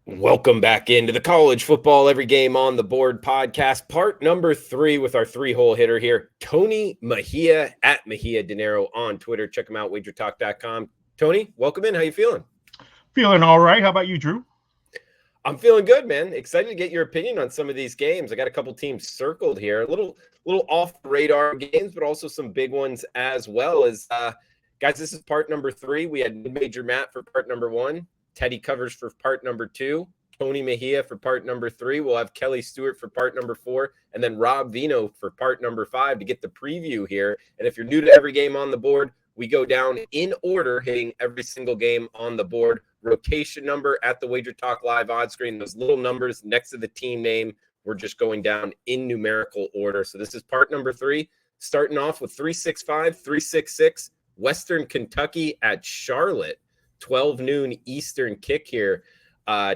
Welcome back into the College Football Every Game on the Board podcast, part number 3 with our 3-hole hitter here, Tony Meija at Meija Dinero on Twitter. Check him out, wagertalk.com. Tony, welcome in. How you feeling? Feeling all right. How about you, Drew? I'm feeling good, man. Excited to get your opinion on some of these games. I got a couple teams circled here, a little off the radar games, but also some big ones as well. As guys, this is part number 3. We had Major Matt for part number 1. Teddy Covers for part number 2, Tony Meija for part number 3. We'll have Kelly Stewart for part number 4, and then Rob Vino for part number 5 to get the preview here. And if you're new to Every Game on the Board, we go down in order, hitting every single game on the board. Rotation number at the Wager Talk Live odds screen, those little numbers next to the team name. We're just going down in numerical order. So this is part number 3, starting off with 365, 366, Western Kentucky at Charlotte. 12 noon Eastern kick here,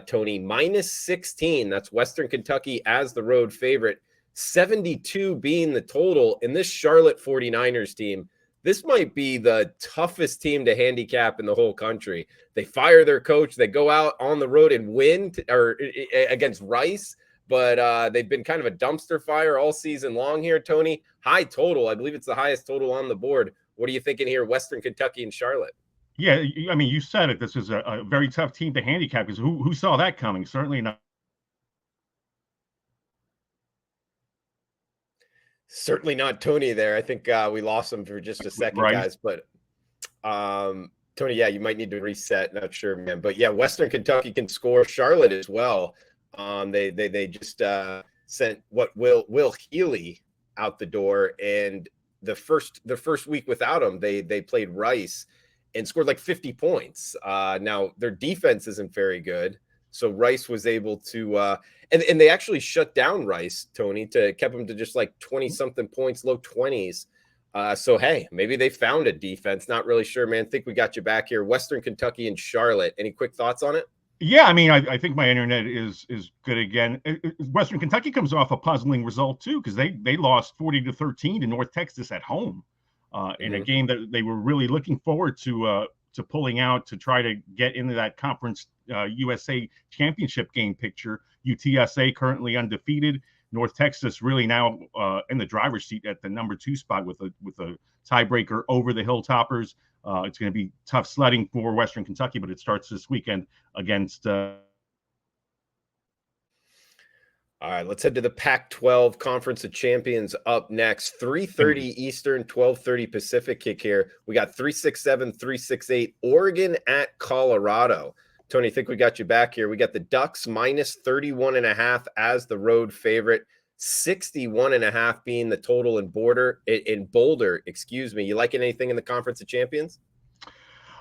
Tony. Minus 16. That's Western Kentucky as the road favorite. 72 being the total. In this Charlotte 49ers team, this might be the toughest team to handicap in the whole country. They fire their coach. They go out on the road and win against Rice, but they've been kind of a dumpster fire all season long here, Tony. High total. I believe it's the highest total on the board. What are you thinking here, Western Kentucky and Charlotte? Yeah, I mean, you said it. This is a very tough team to handicap because who saw that coming? Certainly not. Certainly not Tony there. I think we lost him for just a second, right, guys. But Tony, yeah, you might need to reset. Not sure, man. But yeah, Western Kentucky can score. Charlotte as well. They just sent Will Healy out the door, and the first week without him, they played Rice and scored like 50 points. Now, their defense isn't very good. So Rice was able to and they actually shut down Rice, Tony, kept them to just like 20-something points, low 20s. So, hey, maybe they found a defense. Not really sure, man. Think we got you back here. Western Kentucky and Charlotte. Any quick thoughts on it? Yeah, I mean, I think my internet is good again. Western Kentucky comes off a puzzling result, too, because they lost 40-13 to North Texas at home. In a game that they were really looking forward to pulling out to try to get into that Conference USA championship game picture. UTSA currently undefeated. North Texas really now in the driver's seat at the number 2 spot with a tiebreaker over the Hilltoppers. It's going to be tough sledding for Western Kentucky, but it starts this weekend against. All right, let's head to the Pac-12 Conference of Champions up next. 3:30 Eastern, 12:30 Pacific kick here. We got 367, 368 Oregon at Colorado. Tony, I think we got you back here. We got the Ducks minus 31.5 as the road favorite. 61.5 being the total in Boulder. Excuse me. You liking anything in the Conference of Champions?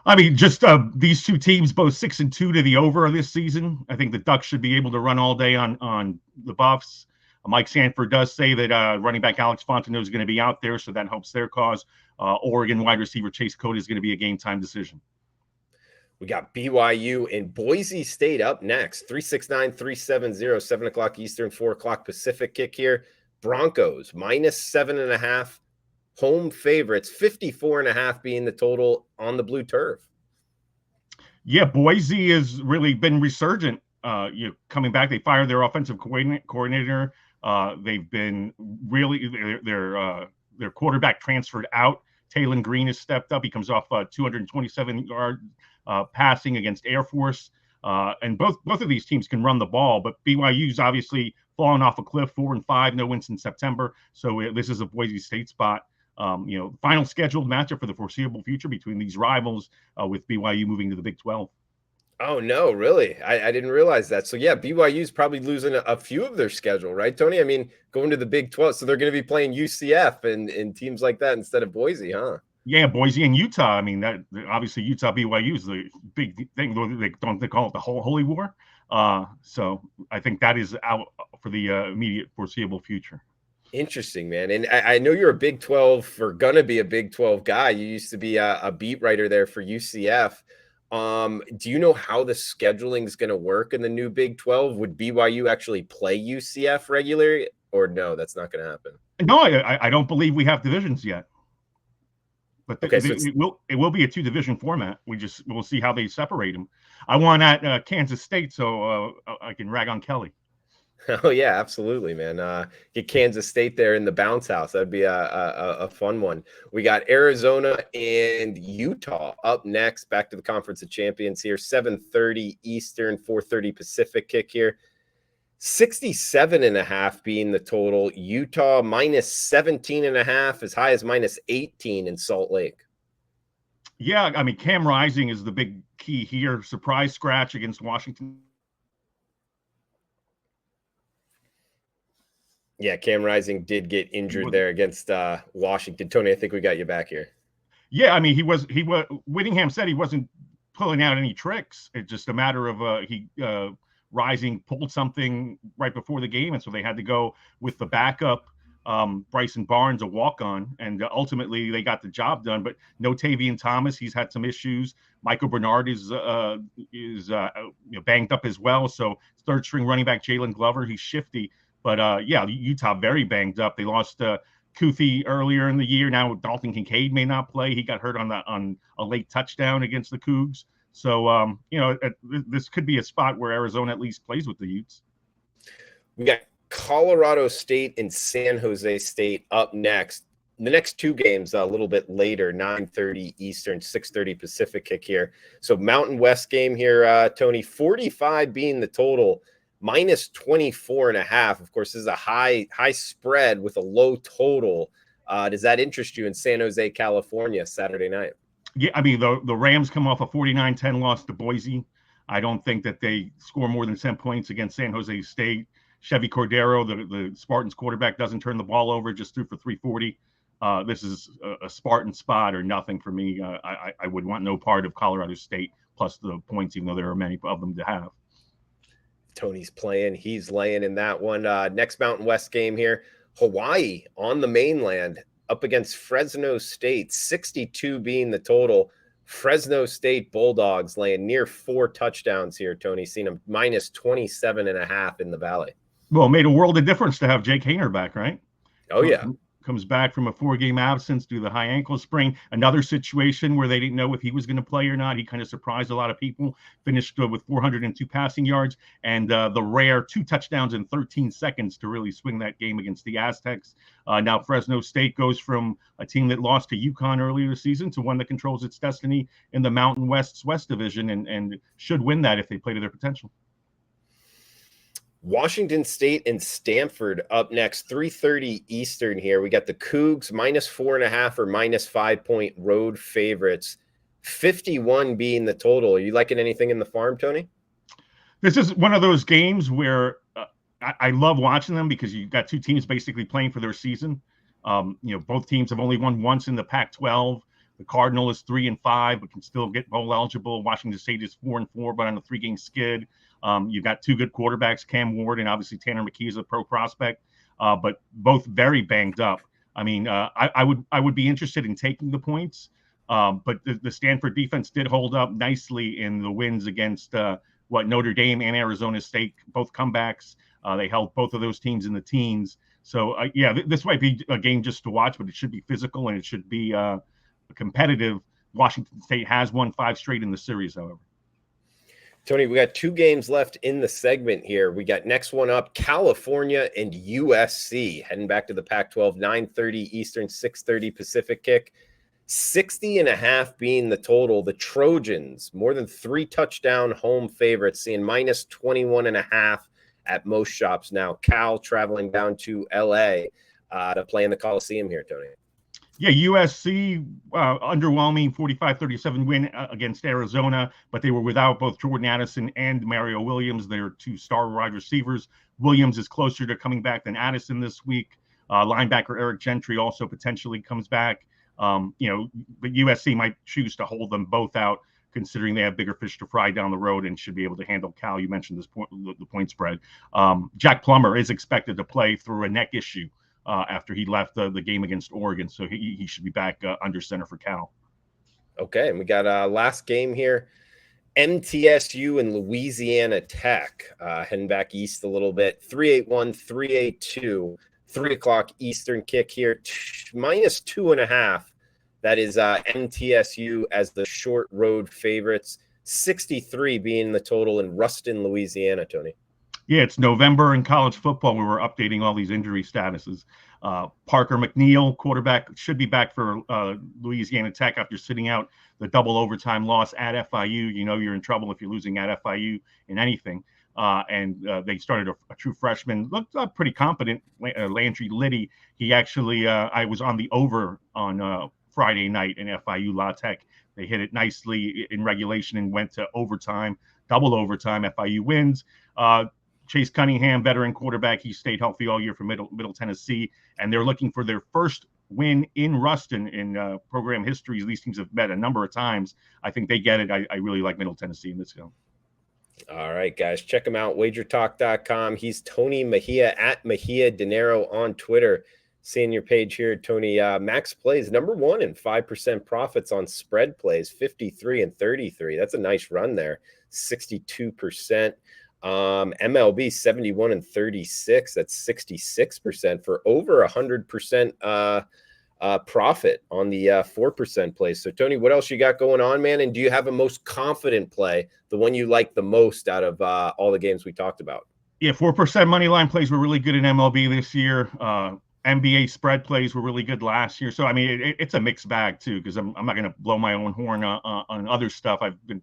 I mean, just these two teams, both 6-2 to the over this season. I think the Ducks should be able to run all day on the Buffs. Mike Sanford does say that running back Alex Fontenot is going to be out there, so that helps their cause. Oregon wide receiver Chase Cota is going to be a game-time decision. We got BYU and Boise State up next. 369, 370, 7 o'clock Eastern, 4 o'clock Pacific kick here. Broncos minus 7.5. Home favorites, 54.5 being the total on the blue turf. Yeah, Boise has really been resurgent. Coming back, they fired their offensive coordinator. They've been really their quarterback transferred out. Taylon Green has stepped up. He comes off 227-yard passing against Air Force. And both of these teams can run the ball, but BYU's obviously fallen off a cliff, 4-5, no wins in September. So this is a Boise State spot. Final scheduled matchup for the foreseeable future between these rivals, with BYU moving to the Big 12. Oh, no, really? I didn't realize that. So, yeah, BYU's probably losing a few of their schedule, right, Tony? I mean, going to the Big 12. So they're going to be playing UCF and teams like that instead of Boise, huh? Yeah, Boise and Utah. I mean, that obviously Utah BYU is the big thing. They call it the Holy War. So I think that is out for the immediate foreseeable future. Interesting, man. And I know you're a Big 12 or gonna be a Big 12 guy. You used to be a beat writer there for UCF. Do you know how the scheduling is going to work in the new Big 12? Would BYU actually play UCF regularly, or no? That's not going to happen. No, I don't believe we have divisions yet. But it will be a 2-division format. We'll see how they separate them. I won at Kansas State, so I can rag on Kelly. Oh yeah, absolutely, man. Get Kansas State there in the bounce house. That'd be a fun one. We got Arizona and Utah up next. Back to the Conference of Champions here. 7:30 Eastern, 4:30 Pacific kick here. 67.5 being the total. Utah minus 17.5, as high as minus 18 in Salt Lake. Yeah, I mean, Cam Rising is the big key here. Surprise scratch against Washington. Yeah, Cam Rising did get injured there against Washington. Tony, I think we got you back here. Yeah, I mean, he was Whittingham said he wasn't pulling out any tricks. It's just a matter of Rising pulled something right before the game, and so they had to go with the backup, Bryson Barnes, a walk-on, and ultimately they got the job done. But no Tavian Thomas, he's had some issues. Michael Bernard is banged up as well. So third-string running back Jalen Glover, he's shifty. But yeah, Utah very banged up. They lost Kuthi earlier in the year. Now Dalton Kincaid may not play. He got hurt on a late touchdown against the Cougs. So this could be a spot where Arizona at least plays with the Utes. We got Colorado State and San Jose State up next. The next two games a little bit later, 9:30 Eastern, 6:30 Pacific kick here. So Mountain West game here, Tony, 45 being the total. Minus 24.5. Of course, this is a high spread with a low total. Does that interest you in San Jose, California, Saturday night? Yeah, I mean, the Rams come off a 49-10 loss to Boise. I don't think that they score more than 10 points against San Jose State. Chevy Cordero, the Spartans quarterback, doesn't turn the ball over, just threw for 340. This is a Spartan spot or nothing for me. I would want no part of Colorado State plus the points, even though there are many of them to have. Tony's playing. He's laying in that one. Next Mountain West game here. Hawaii on the mainland up against Fresno State. 62 being the total. Fresno State Bulldogs laying near 4 touchdowns here, Tony. Seen them minus 27.5 in the Valley. Well, it made a world of difference to have Jake Haener back, right? Oh, yeah. Comes back from a 4-game absence due to the high ankle sprain. Another situation where they didn't know if he was going to play or not. He kind of surprised a lot of people. Finished with 402 passing yards and the rare 2 touchdowns in 13 seconds to really swing that game against the Aztecs. Now Fresno State goes from a team that lost to UConn earlier this season to one that controls its destiny in the Mountain West's West Division and should win that if they play to their potential. Washington State and Stanford up next, 3:30 Eastern here. We got the Cougs minus 4.5 or minus 5-point road favorites. 51 being the total. Are you liking anything in the farm, Tony? This is one of those games where I love watching them because you've got two teams basically playing for their season. Both teams have only won once in the Pac-12. The Cardinal is 3-5, but can still get bowl eligible. Washington State is 4-4, but on a 3-game skid. You've got 2 good quarterbacks, Cam Ward and obviously Tanner McKee is a pro prospect, but both very banged up. I mean, I would be interested in taking the points, but the Stanford defense did hold up nicely in the wins against Notre Dame and Arizona State, both comebacks. They held both of those teams in the teens. So, this might be a game just to watch, but it should be physical and it should be competitive. Washington State has won 5 straight in the series, however. Tony, we got 2 games left in the segment here. We got next one up, California and USC. Heading back to the Pac-12, 9:30 Eastern, 6:30 Pacific kick. 60.5 being the total. The Trojans, more than 3 touchdown home favorites, seeing minus 21.5 at most shops now. Cal traveling down to L.A. To play in the Coliseum here, Tony. Yeah, USC, underwhelming 45-37 win against Arizona, but they were without both Jordan Addison and Mario Williams. They're 2 star wide receivers. Williams is closer to coming back than Addison this week. Linebacker Eric Gentry also potentially comes back. But USC might choose to hold them both out, considering they have bigger fish to fry down the road and should be able to handle Cal. You mentioned this the point spread. Jack Plummer is expected to play through a neck issue after he left the game against Oregon. So he should be back under center for Cal. Okay, and we got last game here. MTSU and Louisiana Tech heading back east a little bit. 381, 382, 3 o'clock Eastern kick here. Minus 2.5. That is MTSU as the short road favorites. 63 being the total in Ruston, Louisiana, Tony. Yeah, it's November in college football. We were updating all these injury statuses. Parker McNeil, quarterback, should be back for Louisiana Tech after sitting out the double overtime loss at FIU. You know you're in trouble if you're losing at FIU in anything. And they started a true freshman, looked pretty competent, Landry Liddy. He actually, I was on the over on Friday night in FIU La Tech. They hit it nicely in regulation and went to overtime, double overtime. FIU wins. Chase Cunningham, veteran quarterback, he stayed healthy all year for Middle Tennessee, and they're looking for their first win in Ruston in program history. These teams have met a number of times. I think they get it. I really like Middle Tennessee in this game. All right, guys, check him out, wagertalk.com. He's Tony Meija at Mejia Dinero on Twitter. Seeing your page here, Tony. Max plays #1 in 5% profits on spread plays, 53 and 33. That's a nice run there, 62%. MLB 71 and 36. That's 66% for over 100% profit on the 4% play. So Tony, what else you got going on, man? And do you have a most confident play, the one you like the most out of all the games we talked about? Yeah, 4% money line plays were really good in MLB this year. NBA spread plays were really good last year. So I mean, it's a mixed bag too, because I'm not going to blow my own horn on other stuff. I've been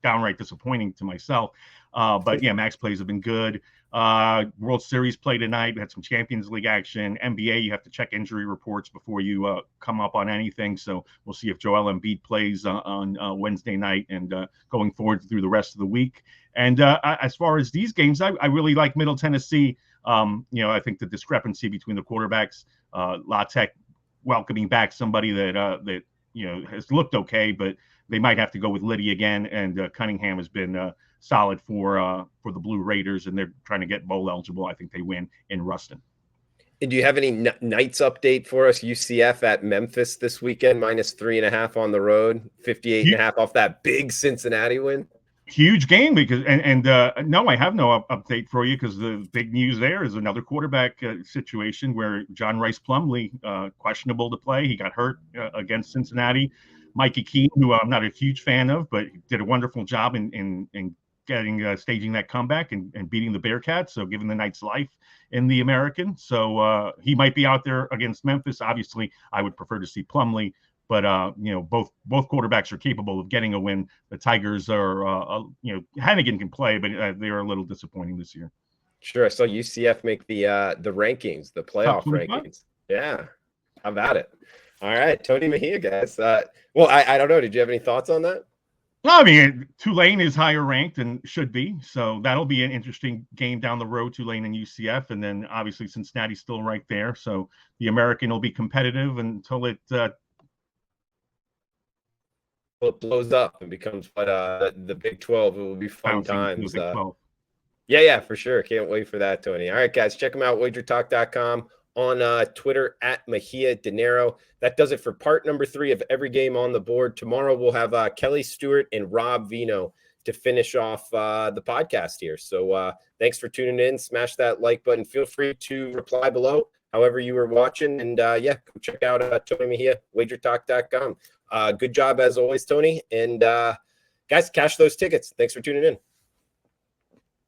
downright disappointing to myself. But yeah, max plays have been good. World Series play tonight. We had some Champions League action. NBA, you have to check injury reports before you come up on anything. So we'll see if Joel Embiid plays on Wednesday night and going forward through the rest of the week. And as far as these games, I really like Middle Tennessee. I think the discrepancy between the quarterbacks, La Tech welcoming back somebody that has looked okay, but they might have to go with Liddy again. And Cunningham has been solid for the Blue Raiders, and they're trying to get bowl eligible. I think they win in Ruston. And do you have any Knights update for us? UCF at Memphis this weekend, -3.5 on the road, 58.5 off that big Cincinnati win. Huge game because no, I have no update for you because the big news there is another quarterback situation where John Rice Plumlee questionable to play. He got hurt against Cincinnati. Mikey Keene, who I'm not a huge fan of, but did a wonderful job in getting staging that comeback and beating the Bearcats, so giving the Knights life in the American. So he might be out there against Memphis. Obviously, I would prefer to see Plumlee, but both quarterbacks are capable of getting a win. The Tigers are, Hannigan can play, but they are a little disappointing this year. Sure, I saw UCF make the rankings, the playoff rankings. Yeah, how about it? All right, Tony Meija, guys. Well, I don't know. Did you have any thoughts on that? No, I mean, Tulane is higher ranked and should be. So that'll be an interesting game down the road, Tulane and UCF. And then obviously Cincinnati's still right there. So the American will be competitive until it blows up and becomes the Big 12. It will be fun times. Yeah, for sure. Can't wait for that, Tony. All right, guys, check them out, wagertalk.com. On Twitter at Mejia Dinero. That does it for part number 3 of Every Game on the Board. Tomorrow we'll have Kelly Stewart and Rob Vino to finish off the podcast here. So thanks for tuning in. Smash that like button. Feel free to reply below however you were watching. And go check out Tony Meija, wagertalk.com. Good job as always, Tony. And guys, cash those tickets. Thanks for tuning in.